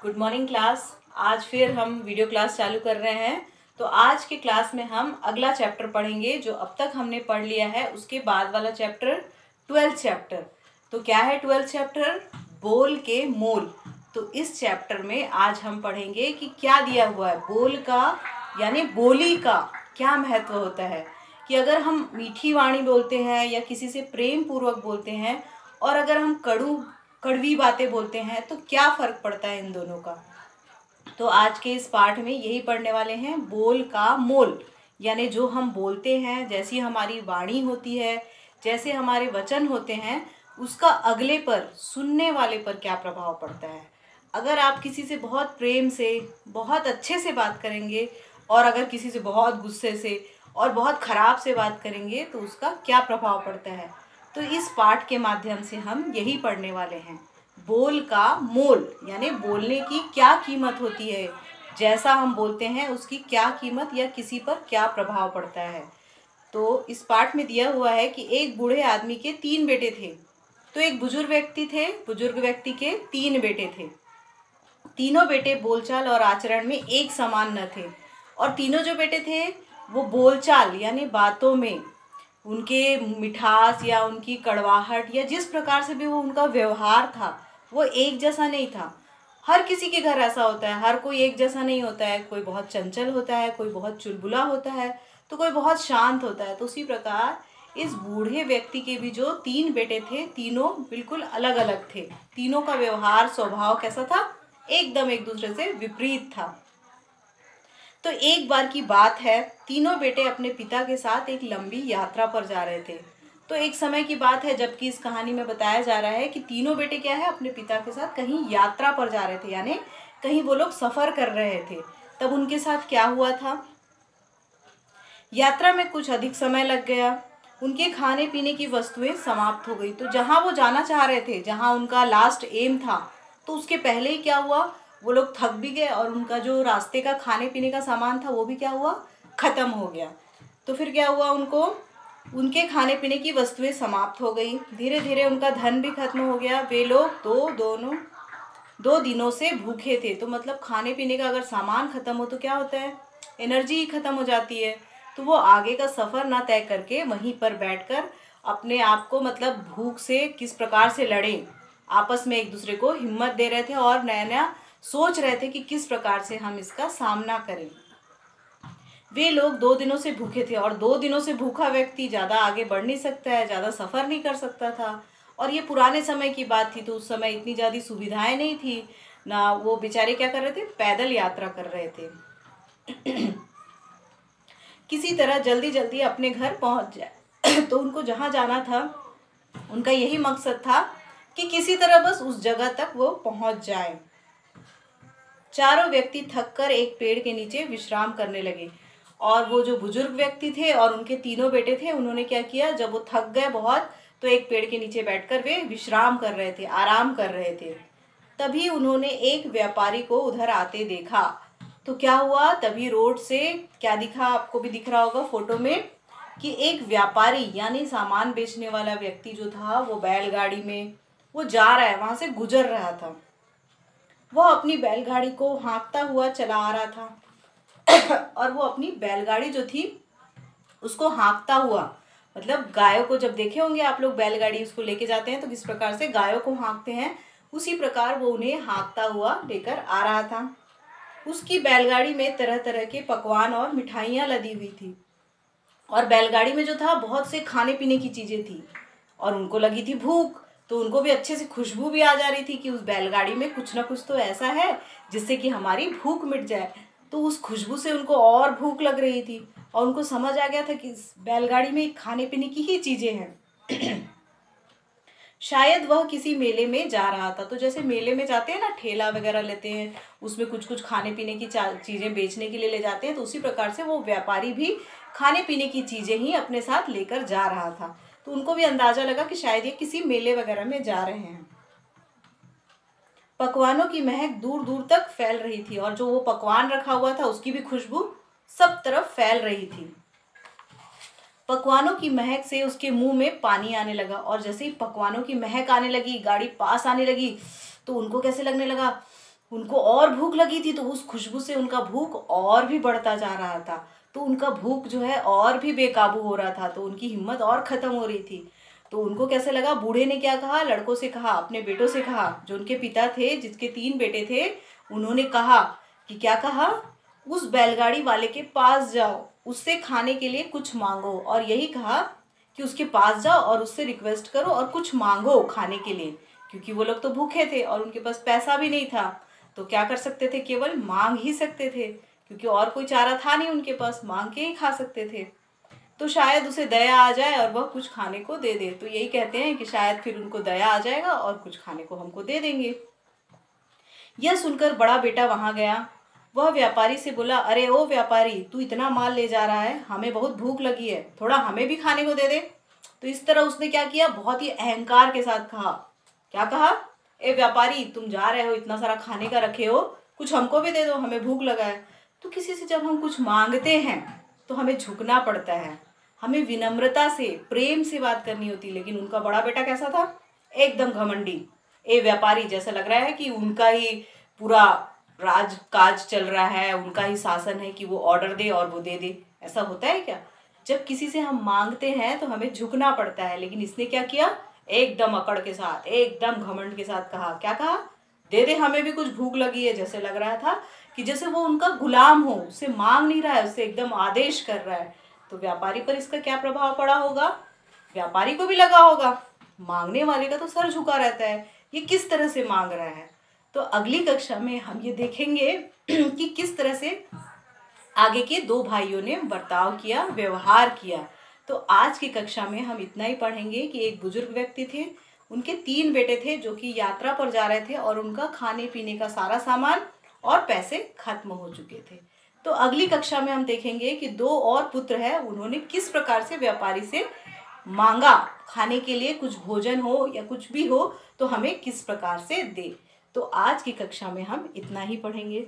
Good morning class. आज फिर हम वीडियो क्लास चालू कर रहे हैं। तो आज के क्लास में हम अगला चैप्टर पढ़ेंगे जो अब तक हमने पढ़ लिया है, उसके बाद वाला चैप्टर 12th चैप्टर। तो क्या है 12th चैप्टर? बोल के मोल। तो इस चैप्टर में आज हम पढ़ेंगे कि क्या दिया हुआ है, बोल का यानी बोली का क्या महत्व होता है। कि अगर हम मीठी वाणी बोलते हैं या किसी से प्रेम पूर्वक बोलते हैं और अगर हम कड़वी बातें बोलते हैं तो क्या फ़र्क पड़ता है इन दोनों का। तो आज के इस पाठ में यही पढ़ने वाले हैं, बोल का मोल। यानी जो हम बोलते हैं, जैसी हमारी वाणी होती है, जैसे हमारे वचन होते हैं, उसका अगले पर, सुनने वाले पर क्या प्रभाव पड़ता है। अगर आप किसी से बहुत प्रेम से, बहुत अच्छे से बात करेंगे और अगर किसी से बहुत गुस्से से और बहुत ख़राब से बात करेंगे तो उसका क्या प्रभाव पड़ता है। तो इस पाठ के माध्यम से हम यही पढ़ने वाले हैं, बोल का मोल। यानी बोलने की क्या कीमत होती है, जैसा हम बोलते हैं उसकी क्या कीमत या किसी पर क्या प्रभाव पड़ता है। तो इस पाठ में दिया हुआ है कि एक बूढ़े आदमी के 3 बेटे थे। तो एक बुजुर्ग व्यक्ति थे, बुजुर्ग व्यक्ति के 3 बेटे थे। तीनों बेटे बोलचाल और आचरण में एक समान न थे और तीनों जो बेटे थे वो बोलचाल यानी बातों में, उनके मिठास या उनकी कड़वाहट या जिस प्रकार से भी वो उनका व्यवहार था वो एक जैसा नहीं था। हर किसी के घर ऐसा होता है, हर कोई एक जैसा नहीं होता है। कोई बहुत चंचल होता है, कोई बहुत चुलबुला होता है, तो कोई बहुत शांत होता है। तो उसी प्रकार इस बूढ़े व्यक्ति के भी जो 3 बेटे थे, तीनों बिल्कुल अलग अलग थे। तीनों का व्यवहार स्वभाव कैसा था? एकदम एक दूसरे से विपरीत था। तो एक बार की बात है, तीनों बेटे अपने पिता के साथ एक लंबी यात्रा पर जा रहे थे। तो एक समय की बात है जबकि इस कहानी में बताया जा रहा है कि तीनों बेटे क्या है, अपने पिता के साथ कहीं यात्रा पर जा रहे थे, यानी कहीं वो लोग सफ़र कर रहे थे। तब उनके साथ क्या हुआ था, यात्रा में कुछ अधिक समय लग गया। उनके खाने पीने की वस्तुएं समाप्त हो गई। तो जहाँ वो जाना चाह रहे थे, जहाँ उनका लास्ट एम था, तो उसके पहले ही क्या हुआ, वो लोग थक भी गए और उनका जो रास्ते का खाने पीने का सामान था वो भी क्या हुआ, ख़त्म हो गया। तो फिर क्या हुआ, उनको उनके खाने पीने की वस्तुएं समाप्त हो गई। धीरे धीरे उनका धन भी खत्म हो गया। वे लोग 2 दिनों से भूखे थे। तो मतलब खाने पीने का अगर सामान ख़त्म हो तो क्या होता है, एनर्जी ही ख़त्म हो जाती है। तो वो आगे का सफ़र ना तय करके वहीं पर बैठकर अपने आप को मतलब भूख से किस प्रकार से लड़ें, आपस में एक दूसरे को हिम्मत दे रहे थे और नया नया सोच रहे थे कि किस प्रकार से हम इसका सामना करें। वे लोग 2 दिनों से भूखे थे और 2 दिनों से भूखा व्यक्ति ज़्यादा आगे बढ़ नहीं सकता है, ज़्यादा सफ़र नहीं कर सकता था। और ये पुराने समय की बात थी, तो उस समय इतनी ज़्यादा सुविधाएं नहीं थी ना। वो बेचारे क्या कर रहे थे, पैदल यात्रा कर रहे थे। किसी तरह जल्दी जल्दी अपने घर पहुंच जाए। तो उनको जहाँ जाना था, उनका यही मकसद था कि किसी तरह बस उस जगह तक वो पहुंच जाए। चारों व्यक्ति थककर एक पेड़ के नीचे विश्राम करने लगे और वो जो बुजुर्ग व्यक्ति थे और उनके तीनों बेटे थे, उन्होंने क्या किया, जब वो थक गए बहुत तो एक पेड़ के नीचे बैठकर वे विश्राम कर रहे थे, आराम कर रहे थे। तभी उन्होंने एक व्यापारी को उधर आते देखा। तो क्या हुआ, तभी रोड से क्या दिखा, आपको भी दिख रहा होगा फोटो में, कि एक व्यापारी यानी सामान बेचने वाला व्यक्ति जो था वो बैलगाड़ी में वो जा रहा है, वहाँ से गुजर रहा था। वह अपनी बैलगाड़ी को हाँकता हुआ चला आ रहा था। और वो अपनी बैलगाड़ी जो थी उसको हाँकता हुआ, मतलब गायों को जब देखे होंगे आप लोग, बैलगाड़ी उसको लेके जाते हैं तो किस प्रकार से गायों को हाँकते हैं, उसी प्रकार वो उन्हें हाँकता हुआ लेकर आ रहा था। उसकी बैलगाड़ी में तरह तरह के पकवान और मिठाइयाँ लदी हुई थी और बैलगाड़ी में जो था बहुत से खाने पीने की चीज़ें थी और उनको लगी थी भूख। तो उनको भी अच्छे से खुशबू भी आ जा रही थी कि उस बैलगाड़ी में कुछ ना कुछ तो ऐसा है जिससे कि हमारी भूख मिट जाए। तो उस खुशबू से उनको और भूख लग रही थी और उनको समझ आ गया था कि इस बैलगाड़ी में खाने पीने की ही चीज़ें हैं। शायद वह किसी मेले में जा रहा था। तो जैसे मेले में जाते हैं ना, ठेला वगैरह लेते हैं, उसमें कुछ कुछ खाने पीने की चीज़ें बेचने के लिए ले जाते हैं, तो उसी प्रकार से वो व्यापारी भी खाने पीने की चीज़ें ही अपने साथ लेकर जा रहा था। तो उनको भी अंदाज़ा लगा कि शायद ये किसी मेले वगैरह में जा रहे हैं। पकवानों की महक दूर दूर तक फैल रही थी और जो वो पकवान रखा हुआ था उसकी भी खुशबू सब तरफ फैल रही थी। पकवानों की महक से उसके मुंह में पानी आने लगा और जैसे ही पकवानों की महक आने लगी, गाड़ी पास आने लगी, तो उनको कैसे लगने लगा उनको और भूख लगी थी, तो उस खुशबू से उनका भूख और भी बढ़ता जा रहा था। तो उनका भूख जो है और भी बेकाबू हो रहा था, तो उनकी हिम्मत और ख़त्म हो रही थी। तो उनको कैसे लगा, बूढ़े ने क्या कहा, लड़कों से कहा, अपने बेटों से कहा, जो उनके पिता थे, जिसके 3 बेटे थे, उन्होंने कहा कि क्या कहा, उस बैलगाड़ी वाले के पास जाओ, उससे खाने के लिए कुछ मांगो। और यही कहा कि उसके पास जाओ और उससे रिक्वेस्ट करो और कुछ मांगो खाने के लिए, क्योंकि वो लोग तो भूखे थे और उनके पास पैसा भी नहीं था। तो क्या कर सकते थे, केवल मांग ही सकते थे, क्योंकि और कोई चारा था नहीं उनके पास, मांग के ही खा सकते थे। तो शायद उसे दया आ जाए और वह कुछ खाने को दे दे। तो यही कहते हैं कि शायद फिर उनको दया आ जाएगा और कुछ खाने को हमको दे देंगे। यह सुनकर बड़ा बेटा वहां गया। वह व्यापारी से बोला, अरे ओ व्यापारी, तू इतना माल ले जा रहा है, हमें बहुत भूख लगी है, थोड़ा हमें भी खाने को दे दे। तो इस तरह उसने क्या किया, बहुत ही अहंकार के साथ कहा। क्या कहा, ए व्यापारी, तुम जा रहे हो, इतना सारा खाने का रखे हो, कुछ हमको भी दे दो, हमें भूख लगा है। तो किसी से जब हम कुछ मांगते हैं तो हमें झुकना पड़ता है, हमें विनम्रता से, प्रेम से बात करनी होती। लेकिन उनका बड़ा बेटा कैसा था, एकदम घमंडी। ए व्यापारी, जैसा लग रहा है कि उनका ही पूरा राज काज चल रहा है, उनका ही शासन है कि वो ऑर्डर दे और वो दे दे। ऐसा होता है क्या? जब किसी से हम मांगते हैं तो हमें झुकना पड़ता है। लेकिन इसने क्या किया, एकदम अकड़ के साथ, एकदम घमंड के साथ कहा। क्या कहा, दे दे, हमें भी कुछ भूख लगी है। जैसे लग रहा था कि जैसे वो उनका गुलाम हो, उससे मांग नहीं रहा है, उससे एकदम आदेश कर रहा है। तो व्यापारी पर इसका क्या प्रभाव पड़ा होगा, व्यापारी को भी लगा होगा, मांगने वाले का तो सर झुका रहता है, ये किस तरह से मांग रहा है। तो अगली कक्षा में हम ये देखेंगे कि किस तरह से आगे के 2 भाइयों ने बर्ताव किया, व्यवहार किया। तो आज की कक्षा में हम इतना ही पढ़ेंगे कि एक बुजुर्ग व्यक्ति थे, उनके 3 बेटे थे जो कि यात्रा पर जा रहे थे और उनका खाने पीने का सारा सामान और पैसे खत्म हो चुके थे। तो अगली कक्षा में हम देखेंगे कि 2 और पुत्र हैं, उन्होंने किस प्रकार से व्यापारी से मांगा खाने के लिए, कुछ भोजन हो या कुछ भी हो तो हमें किस प्रकार से दे। तो आज की कक्षा में हम इतना ही पढ़ेंगे।